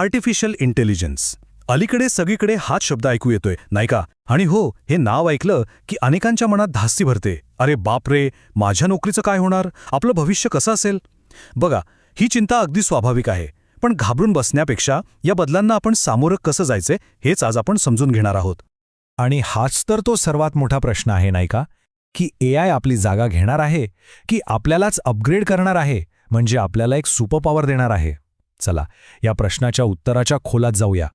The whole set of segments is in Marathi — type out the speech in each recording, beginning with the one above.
Artificial intelligence. अलीकडे सगळीकडे हाच शब्द ऐकू येतोय, नाही का? आणि हो, हे नाव ऐकलं की अनेकांच्या मनात धास्ती भरते. अरे बापरे, माझ्या नोकरीचं काय होणार? आपलं भविष्य कसं असेल? बघा, ही चिंता अगदी स्वाभाविक आहे. पण घाबरून बसण्यापेक्षा या बदलांना आपण सामोरं कसं जायचंय हेच आज आपण समजून घेणार आहोत. आणि हाच तर तो सर्वात मोठा प्रश्न आहे, नाही का? की एआय आपली जागा घेणार आहे की आपल्यालाच अपग्रेड करणार आहे, म्हणजे आपल्याला एक सुपर पॉवर देणार आहे? चला, या प्रश्नाच्या उत्तराच्या खोलात जाऊया.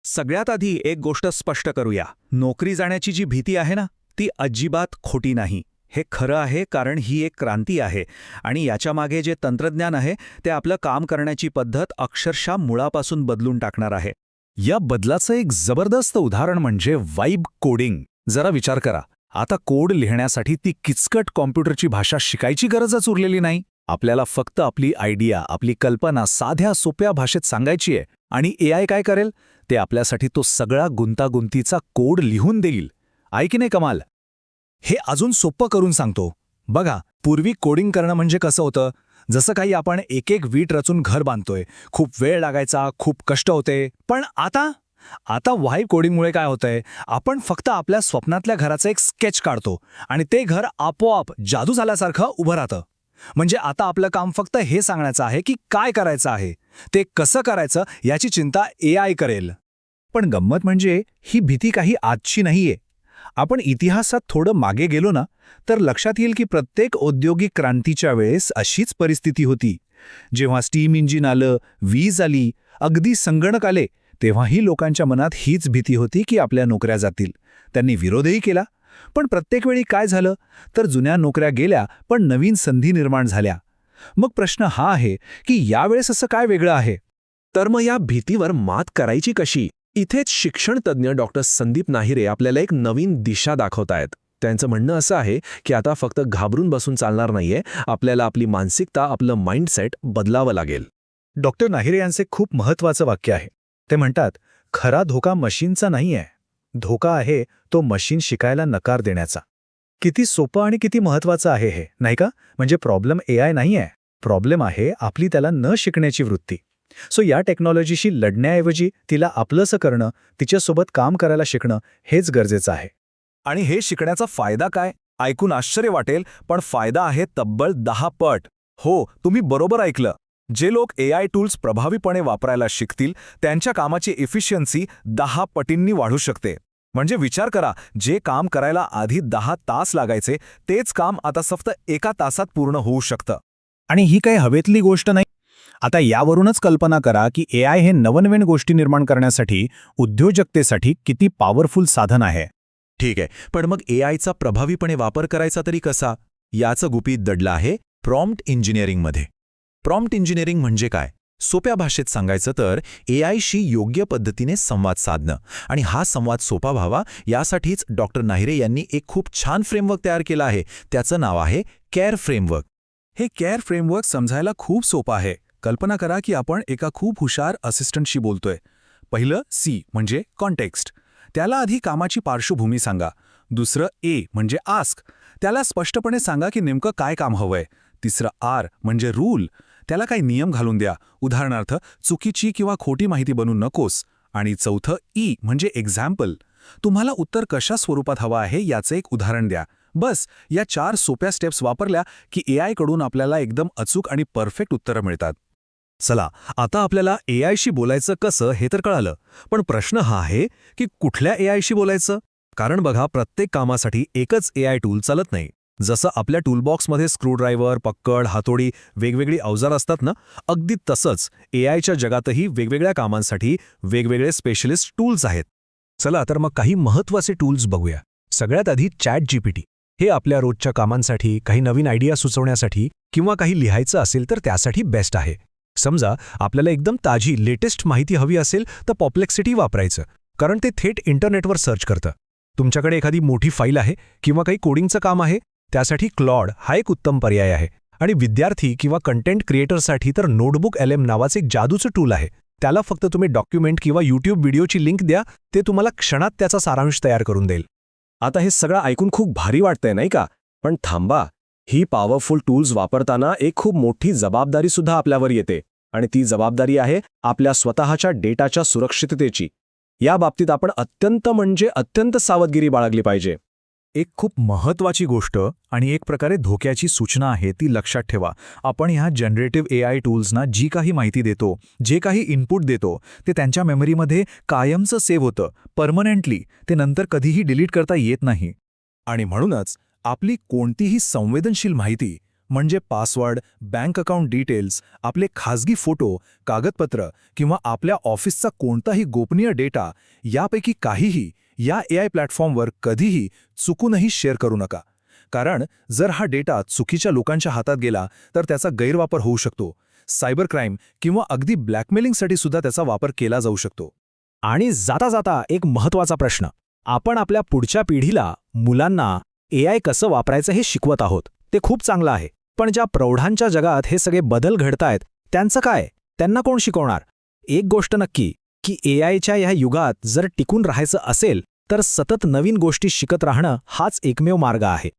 सगळ्यात आधी एक गोष्ट स्पष्ट करूया. नोकरी जाण्याची जी भीती आहे ना, ती अजिबात खोटी नाही. हे खरं आहे, कारण ही एक क्रांती आहे आणि याच्यामागे जे तंत्रज्ञान आहे ते आपलं काम करण्याची पद्धत अक्षरशः मुळापासून बदलून टाकणार आहे. या बदलाचं एक जबरदस्त उदाहरण म्हणजे वाइब कोडिंग. जरा विचार करा, आता कोड लिहिण्यासाठी ती किचकट कॉम्प्युटरची भाषा शिकायची गरजच उरलेली नाही. आपल्याला फक्त आपली आयडिया, आपली कल्पना साध्या सोप्या भाषेत सांगायची आहे आणि एआय काय करेल? ते आपल्यासाठी तो सगळा गुंतागुंतीचा कोड लिहून देईल. आहे की नाही कमाल? हे अजून सोपं करून सांगतो. बघा, पूर्वी कोडिंग करणं म्हणजे कसं होतं? जसं काही आपण एक एक वीट रचून घर बांधतोय. खूप वेळ लागायचा, खूप कष्ट होते. पण आता वाइब कोडिंगमुळे काय होतंय? आपण फक्त आपल्या स्वप्नातल्या घराचं एक स्केच काढतो आणि ते घर आपोआप जादू झाल्यासारखं उभं राहतं. म्हणजे आता आपलं काम फक्त हे सांगण्याचं आहे की काय करायचं आहे, ते कसं करायचं याची चिंता एआय करेल. पण गंमत म्हणजे ही भीती काही आजची नाहीये. आपण इतिहासात थोडं मागे गेलो ना, तर लक्षात येईल की प्रत्येक औद्योगिक क्रांतीच्या वेळेस अशीच परिस्थिती होती. जेव्हा स्टीम इंजिन आलं, वीज आली, अगदी संगणक आले, तेव्हाही लोकांच्या मनात हीच भीती होती की आपल्या नोकऱ्या जातील. त्यांनी विरोधही केला. पण प्रत्येक वेळी काय झालं? तर जुन्या नोकऱ्या गेल्या, पण नवीन संधी निर्माण झाल्या. मग प्रश्न हा आहे की यावेळेस असं काय वेगळं आहे? तर मग या भीतीवर मात करायची कशी? इथेच शिक्षण तज्ज्ञ डॉक्टर संदीप नाहिरे आपल्याला एक नवीन दिशा दाखवतायत. त्यांचं म्हणणं असं आहे की आता फक्त घाबरून बसून चालणार नाहीये, आपल्याला आपली मानसिकता, आपलं माइंडसेट बदलावं लागेल. डॉक्टर नाहिरे यांचे खूप महत्त्वाचं वाक्य आहे. ते म्हणतात, खरा धोका मशीनचा नाही आहे, धोका आहे तो मशीन शिकायला नकार देण्याचा. किती सोपं आणि किती महत्त्वाचं आहे हे, नाही का? म्हणजे प्रॉब्लेम एआय नाही आहे, प्रॉब्लेम आहे आपली त्याला न शिकण्याची वृत्ती. सो या टेक्नॉलॉजीशी लढण्याऐवजी तिला आपलंसं करणं, तिच्यासोबत काम करायला शिकणं हेच गरजेचं आहे. आणि हे शिकण्याचा फायदा काय? ऐकून आश्चर्य वाटेल, पण फायदा आहे तब्बल 10 पट. हो, तुम्ही बरोबर ऐकलं. जे लोक एआय टूल्स प्रभावीपणे वापरायला शिकतील, त्यांच्या कामाची एफिशियन्सी 10 पटींनी वाढू शकते. म्हणजे विचार करा, जे काम करायला आधी 10 तास लागायचे, तेच काम आता फक्त 1 तासात पूर्ण होऊ शकतं. आणि ही काही हवेतली गोष्ट नाही. आता यावरूनच कल्पना करा की एआय हे नवनवीन गोष्टी निर्माण करण्यासाठी, उद्योजकतेसाठी किती पॉवरफुल साधन आहे. ठीक आहे, पण मग एआयचा प्रभावीपणे वापर करायचा तरी कसा? याचं गुपित दडलं आहे प्रॉम्प्ट इंजिनिअरिंगमध्ये. प्रॉम्प्ट इंजिनिअरिंग म्हणजे काय? सोप्या भाषेत सांगायचं तर एआयशी योग्य पद्धतीने संवाद साधणं. आणि हा संवाद सोपा व्हावा यासाठीच डॉक्टर नाहिरे यांनी एक खूप छान फ्रेमवर्क तयार केला आहे. त्याचं नाव आहे केअर फ्रेमवर्क. हे केअर फ्रेमवर्क समजायला खूप सोपं आहे. कल्पना करा की आपण एका खूप हुशार असिस्टंटशी बोलतोय. पहिलं सी म्हणजे कॉन्टेक्स्ट, त्याला आधी कामाची पार्श्वभूमी सांगा. दुसरं ए म्हणजे आस्क, त्याला स्पष्टपणे सांगा की नेमकं काय काम हवंय. तिसरं आर म्हणजे रूल, त्याला काही नियम घालून द्या. उदाहरणार्थ, चुकीची किंवा खोटी माहिती बनवू नकोस. आणि चौथं ई म्हणजे एक्झाम्पल, तुम्हाला उत्तर कशा स्वरूपात हवं आहे याचं एक उदाहरण द्या. बस, या 4 सोप्या स्टेप्स वापरल्या की एआय कडून आपल्याला एकदम अचूक आणि परफेक्ट उत्तरं मिळतात. चला, आता आपल्याला एआयशी बोलायचं कसं हे तर कळालं. पण प्रश्न हा आहे की कुठल्या एआयशी बोलायचं? कारण बघा, प्रत्येक कामासाठी एकच एआय टूल चालत नाही. जसं आपल्या टूलबॉक्समध्ये स्क्रूड्रायव्हर, पक्कड, हातोडी, वेगवेगळी अवजार असतात ना, अगदी तसंच एआयच्या जगातही वेगवेगळ्या कामांसाठी वेगवेगळे स्पेशलिस्ट टूल्स आहेत. चला तर मग काही महत्त्वाचे टूल्स बघूया. सगळ्यात आधी ChatGPT. हे आपल्या रोजच्या कामांसाठी, काही नवीन आयडिया सुचवण्यासाठी किंवा काही लिहायचं असेल तर त्यासाठी बेस्ट आहे. समजा आपल्याला एकदम ताजी, लेटेस्ट माहिती हवी असेल तर परप्लेक्सिटी वापरायचं, कारण ते थेट इंटरनेटवर सर्च करतं. तुमच्याकडे एखादी मोठी फाईल आहे किंवा काही कोडिंगचं काम आहे, त्यासाठी क्लॉड हा एक उत्तम पर्याय आहे. आणि विद्यार्थी किंवा कंटेंट क्रिएटरसाठी तर नोटबुक LM नावाचे एक जादूचं टूल आहे. त्याला फक्त तुम्ही डॉक्युमेंट किंवा YouTube व्हिडिओची लिंक द्या, ते तुम्हाला क्षणात त्याचा सारांश तयार करून देईल. आता हे सगळं ऐकून खूप भारी वाटतंय, नाही का? पण थांबा, ही पॉवरफुल टूल्स वापरताना एक खूप मोठी जबाबदारी सुद्धा आपल्यावर येते. आणि ती जबाबदारी आहे आपल्या स्वतःच्या डेटाच्या सुरक्षिततेची. या बाबतीत आपण अत्यंत सावधगिरी बाळगली पाहिजे. एक खूप महत्त्वाची गोष्ट आणि एक प्रकारे धोक्याची सूचना आहे ती लक्षात ठेवा. आपण ह्या जनरेटिव्ह AI टूल्सना जी काही माहिती देतो, जे काही इनपुट देतो, ते त्यांच्या मेमरीमध्ये कायमचं सेव्ह होतं, परमनंटली. ते नंतर कधीही डिलीट करता येत नाही. आणि म्हणूनच आपली कोणतीही संवेदनशील माहिती म्हणजे पासवर्ड, बँक अकाउंट डिटेल्स, आपले खाजगी फोटो, कागदपत्र किंवा आपल्या ऑफिसचा कोणताही गोपनीय डेटा यापैकी काहीही या AI प्लॅटफॉर्मवर कधीही चुकूनही शेअर करू नका. कारण जर हा डेटा चुकीच्या लोकांच्या हातात गेला तर त्याचा गैरवापर होऊ शकतो. सायबर क्राईम किंवा अगदी ब्लॅकमेलिंगसाठी सुद्धा त्याचा वापर केला जाऊ शकतो. आणि जाता जाता एक महत्त्वाचा प्रश्न. आपण आपल्या पुढच्या पिढीला, मुलांना AI कसं वापरायचं हे शिकवत आहोत. ते खूप चांगलं आहे. पण ज्या प्रौढांच्या जगात हे सगळे बदल घडतायत त्यांचं काय? त्यांना कोण शिकवणार? एक गोष्ट नक्की की AIच्या ह्या युगात जर टिकून राहायचं असेल तर सतत नवीन गोष्टी शिकत राहणं हाच एकमेव मार्ग आहे.